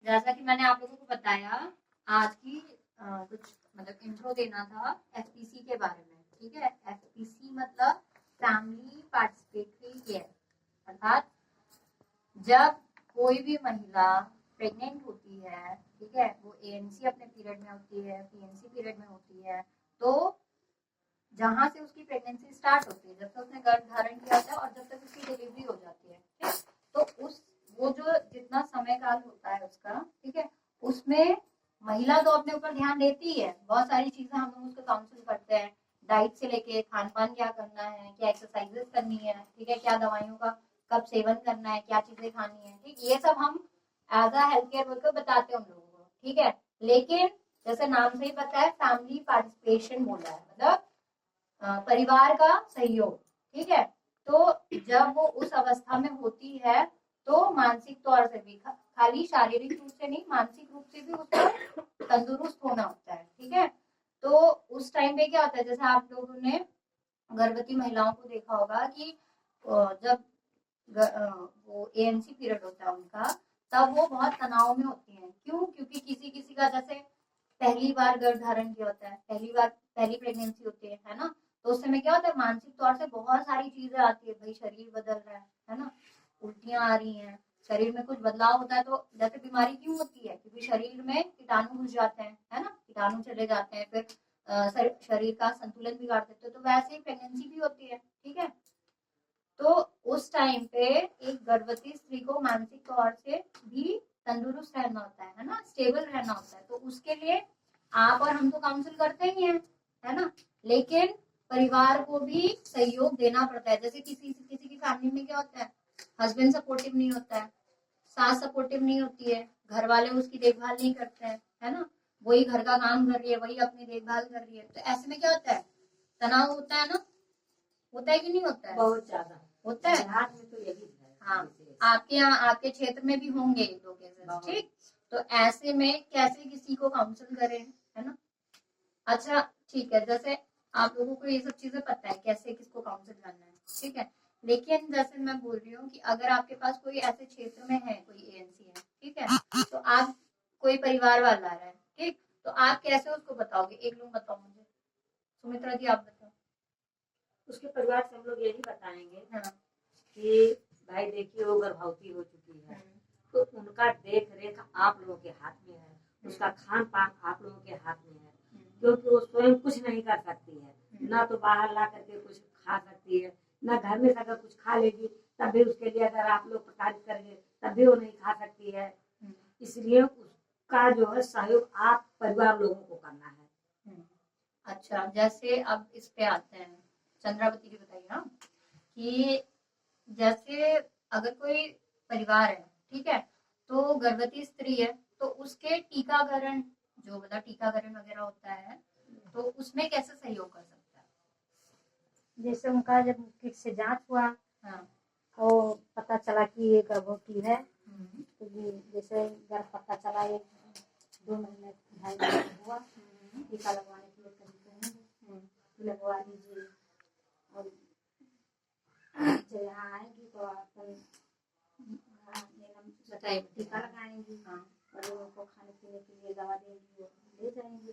जैसा कि मैंने आप लोगों को बताया, आज की कुछ मतलब इंट्रो देना था एफपीसी के बारे में। ठीक है, एफपीसी मतलब फैमिली पार्टिसिपेटरी केयर, अर्थात जब कोई भी महिला प्रेग्नेंट होती है, ठीक है, वो एएनसी अपने पीरियड में होती है, पीएनसी पीरियड में होती है, तो जहां से उसकी प्रेगनेंसी स्टार्ट होती है, जब तक उसने गर्भ धारण किया होता है और जब तक उसकी डिलीवरी हो जाती है, ठीक, तो उस वो जो जितना समय काल होता है उसका, ठीक है, उसमें महिला तो अपने ऊपर ध्यान देती है, बहुत सारी चीजें हम लोग उसको काउंसिल करते हैं, डाइट से लेके खान पान क्या करना है, क्या एक्सरसाइजेस करनी है, ठीक है, क्या दवाइयों का कब सेवन करना है, क्या चीजें खानी है, ठीक, ये सब हम as a health care worker बताते हैं उन लोगों को, ठीक है। लेकिन जैसे नाम से ही पता है, फैमिली पार्टिसिपेशन बोला है, मतलब परिवार का सहयोग, ठीक है। तो जब वो उस अवस्था में होती है तो मानसिक तौर से भी, खाली शारीरिक रूप से नहीं, मानसिक रूप से भी उसको तंदुरुस्त होना होता है, ठीक है। तो उस टाइम पे क्या होता है, जैसे आप लोगों ने गर्भवती महिलाओं को देखा होगा कि जब वो एएनसी पीरियड होता है उनका, तब वो बहुत तनाव में होती हैं। क्यों? क्योंकि किसी किसी का जैसे पहली बार गर्भ धारण किया होता है, पहली बार पहली प्रेगनेंसी होती है ना, तो उस समय क्या होता है, मानसिक तौर से बहुत सारी चीजें आती है, भाई शरीर बदल रहा है ना, उल्टियां आ रही हैं, शरीर में कुछ बदलाव होता है, तो जैसे बीमारी क्यों होती है, क्योंकि शरीर में कीटाणु घुस जाते हैं, है ना, कीटाणु चले जाते हैं, फिर शरीर का संतुलन बिगाड़ देते हैं, तो वैसे ही प्रेगनेंसी भी होती है, ठीक है। तो उस टाइम पे एक गर्भवती स्त्री को मानसिक तौर से भी तंदुरुस्त रहना होता है ना, स्टेबल रहना होता है, तो उसके लिए आप और हम तो काउंसिल करते ही हैं, है ना, लेकिन परिवार को भी सहयोग देना पड़ता है। जैसे किसी किसी की फैमिली में क्या होता है, हस्बैंड सपोर्टिव नहीं होता है, सास सपोर्टिव नहीं होती है, घर वाले उसकी देखभाल नहीं करते हैं, है ना, वही घर का काम कर रही है, वही अपनी देखभाल कर रही है, तो ऐसे में क्या होता है, तनाव होता है ना, होता है कि नहीं होता है? बहुत ज्यादा होता है। बिहार में तो यही है। हाँ, आपके यहाँ आपके क्षेत्र में भी होंगे एक दो केसेस, ठीक। तो ऐसे में कैसे किसी को काउंसिल करें, है ना। अच्छा, ठीक है, जैसे आप लोगों को ये सब चीजें पता है कैसे किसको काउंसिल करना है, ठीक है। लेकिन जैसे मैं बोल रही हूँ कि अगर आपके पास कोई ऐसे क्षेत्र में है, कोई एएनसी है, ठीक है, तो आप कोई परिवार वाला आ रहा है, ठीक, तो आप कैसे उसको बताओगे, एक लोग बताओ मुझे, सुमित्रा जी आप बताओ। उसके परिवार से हम लोग यही बताएंगे, हाँ, कि भाई देखिए वो गर्भवती हो चुकी है, तो उनका देख रेख आप लोगों के हाथ में है, उसका खान पान आप लोगों के हाथ में है, क्योंकि वो स्वयं कुछ नहीं कर सकती है, ना तो बाहर ला करके कुछ खा सकती है, ना घर में अगर कुछ खा लेगी तब भी उसके लिए अगर आप लोग प्रताड़ित करेंगे तब भी वो नहीं खा सकती है। इसलिए उसका जो है सहयोग आप परिवार लोगों को करना है। अच्छा, जैसे अब इस पे आते हैं, चंद्रावती जी बताइए ना, कि जैसे अगर कोई परिवार है, ठीक है, तो गर्भवती स्त्री है, तो उसके टीकाकरण, जो मतलब टीकाकरण वगैरह होता है, तो उसमें कैसे सहयोग कर सकता है? जैसे उनका जब किट से जांच हुआ, हाँ, तो पता चला कि ये गर्भवती है, तो जैसे गर्भ पता चला, एक 2 महीने 2.5 महीने हुआ, टीका लगवाने के लिए कहीं कहेंगे लगवा लीजिए, और यहाँ आएगी तो आप टीका लगाएंगी, हाँ, और उनको खाने पीने के लिए दवा देंगी, ले जाएंगे,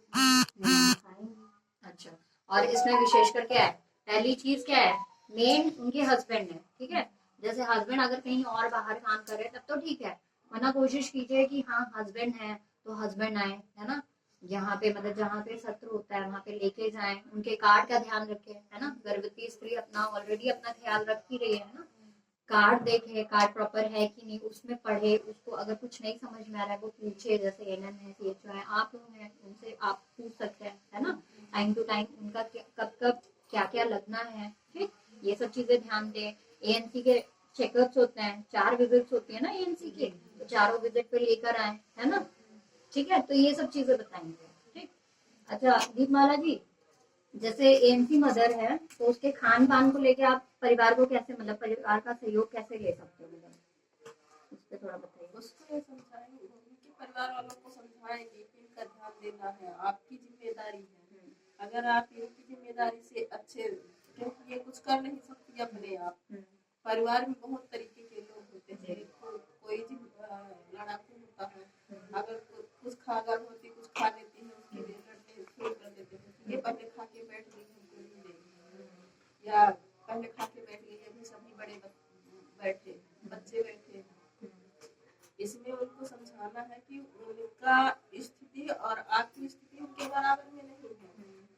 खाएंगी। अच्छा, और इसमें विशेष कर क्या है, पहली चीज क्या है, मेन उनके हस्बैंड है, ठीक है। जैसे हस्बैंड अगर कहीं और बाहर काम कर रहे हैं तब तो ठीक है, वरना कोशिश कीजिए कि हाँ हस्बैंड है तो हस्बैंड आए, है ना, यहाँ पे मतलब जहाँ पे सत्र होता है वहां पे लेके जाए, उनके कार्ड का ध्यान रखे, है ना, गर्भवती स्त्री अपना ऑलरेडी अपना ख्याल रख ही रही है ना, कार्ड देखे, कार्ड प्रॉपर है कि नहीं, उसमें पढ़े, उसको अगर कुछ नहीं समझ में आ रहा है वो पूछे, जैसे एनएम है, सीएचओ है, आप लोग हैं, उनसे आप पूछ सकते हैं, है ना, टाइम टू टाइम उनका कब कब क्या क्या लगना है, ठीक, ये सब चीजें ध्यान दें। एएनसी के चेकअप्स होते हैं, 4 विजिट्स होती है ना एएनसी के, तो चारों विजिट पे लेकर आए, है ना, ठीक है, तो ये सब चीजें बताएंगे, ठीक। अच्छा दीपमाला जी, जैसे एएनसी मदर है, तो उसके खान पान को लेके आप परिवार को कैसे, मतलब परिवार का सहयोग कैसे ले सकते हो, मतलब उस पर थोड़ा बताइए। उसको ये समझाएंगे कि परिवार वालों को समझाएंगे कि इनका ध्यान देना है, आपकी जिम्मेदारी है, अगर आप इनकी जिम्मेदारी से अच्छे, क्योंकि ये कुछ कर नहीं सकती अपने आप, परिवार में बहुत तरीके के लोग होते हैं, कोई लड़ाकू होता है, अगर कुछ खा गर्भवती कुछ खा लेती है उसके लिए लड़ते हैं, शुरू कर देते हैं कि ये पहले खा के बैठ गई हमको नहीं देगी, या पहले खा के बैठ गई अभी सभी बड़े बैठे बच्चे बैठे हैं। इसमें उनको समझाना है कि उनका स्थिति और आपकी स्थिति उनके बराबर में नहीं है,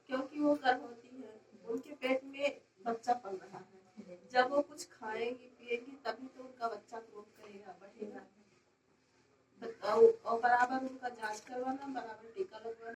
क्योंकि वो गर्भवती है, उनके पेट में बच्चा पल रहा है। जब वो कुछ खाएंगी पिएंगी तभी तो उनका बच्चा ग्रोथ करेगा, बढ़ेगा। और बराबर उनका जांच करवाना, बराबर टीका लगवाना।